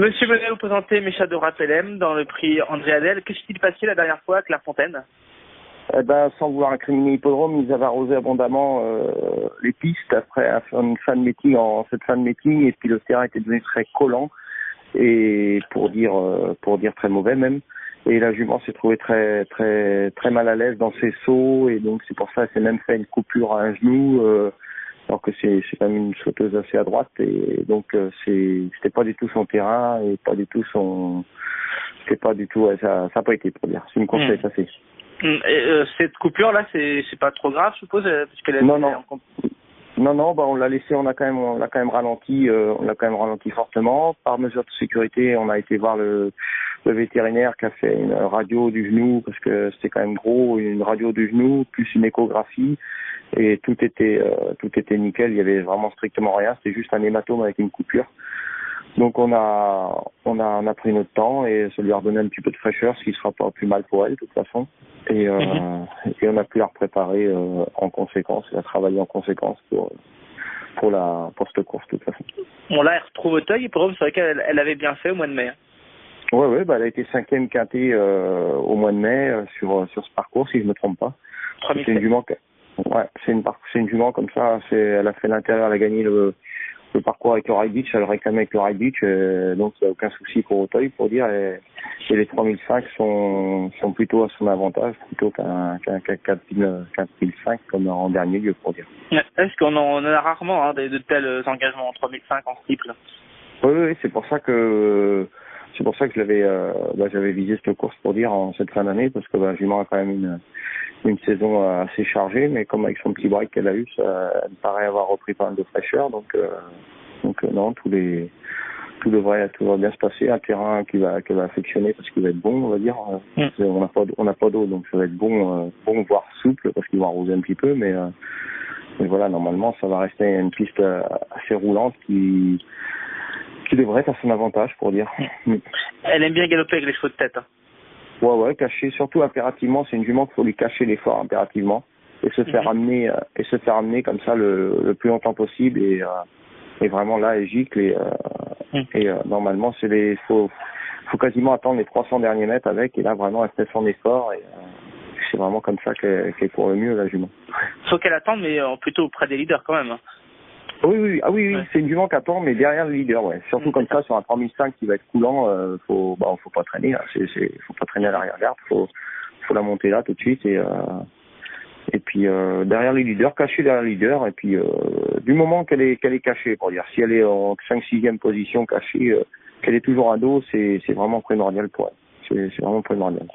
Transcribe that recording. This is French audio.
Monsieur Bonnet, vous présentez Mechadora Pelem dans le prix André Adel. Qu'est-ce qui s'est passé la dernière fois à Clairefontaine? Sans vouloir incriminer l'hippodrome, ils avaient arrosé abondamment les pistes après une fin de meeting cette fin de meeting, et puis le terrain était devenu très collant et pour dire très mauvais même. Et la jument s'est trouvée très très très mal à l'aise dans ses sauts, et donc c'est pour ça qu'elle s'est même fait une coupure à un genou, alors que c'est quand même une sauteuse assez à droite, et donc c'était pas du tout son terrain et pas du tout c'était pas du tout, ça a pas été, pour dire. C'est une course assez. Cette coupure là, c'est pas trop grave, je suppose, parce qu'elle Non, on l'a laissé, on l'a quand même ralenti, fortement. Par mesure de sécurité, on a été voir le vétérinaire qui a fait une radio du genou, parce que c'était quand même gros, une radio du genou plus une échographie, et tout était nickel. Il y avait vraiment strictement rien, c'était juste un hématome avec une coupure. Donc on a pris notre temps, et ça lui a redonné un petit peu de fraîcheur, ce qui sera pas plus mal pour elle de toute façon. Et on a pu la préparer en conséquence, et la travailler en conséquence pour cette course de toute façon. On la retrouve au Teuil, et pour eux, c'est vrai qu'elle avait bien fait au mois de mai. Ouais, elle a été 5e quintée au mois de mai sur ce parcours, si je me trompe pas. C'est une jument, c'est une jument comme ça. Elle a fait l'intérieur, elle a gagné le parcours avec le Ride Beach, elle réclamait avec le Ride Beach, donc il n'y a aucun souci pour Auteuil, pour dire, et les 3005 sont plutôt à son avantage, plutôt qu'un 4005 comme en dernier lieu, pour dire. Est-ce qu'on en a rarement de tels engagements en 3005 en triple? Oui, c'est pour ça que j'avais visé cette course, pour dire, en cette fin d'année, parce que jument a quand même une saison assez chargée, mais comme avec son petit break qu'elle a eu, elle me paraît avoir repris pas mal de fraîcheur, donc non, tout devrait bien se passer. Un terrain qu'elle va affectionner, parce qu'il va être bon, on va dire. On n'a pas d'eau, donc ça va être bon, voire souple, parce qu'ils vont arroser un petit peu, mais voilà, normalement ça va rester une piste assez roulante qui devrait être à son avantage, pour dire. Elle aime bien galoper avec les chevaux de tête. Ouais, cacher, surtout impérativement. C'est une jument qu'il faut lui cacher l'effort impérativement, et se faire amener comme ça le plus longtemps possible, et vraiment là elle gicle, et normalement faut quasiment attendre les 300 derniers mètres avec, et là vraiment elle fait son effort, et c'est vraiment comme ça qu'elle court le mieux, la jument. Faut qu'elle attende, mais plutôt auprès des leaders quand même. Oui, c'est une jument qui attend, mais derrière le leader, ouais. Surtout comme ça, sur un 3005 qui va être coulant, faut pas traîner, faut pas traîner à l'arrière-garde, faut la monter là tout de suite, et puis derrière les leaders, cachée derrière les leaders, et puis du moment qu'elle est cachée, pour dire, si elle est en 5-6e position cachée, qu'elle est toujours à dos, c'est vraiment primordial pour elle. C'est vraiment primordial.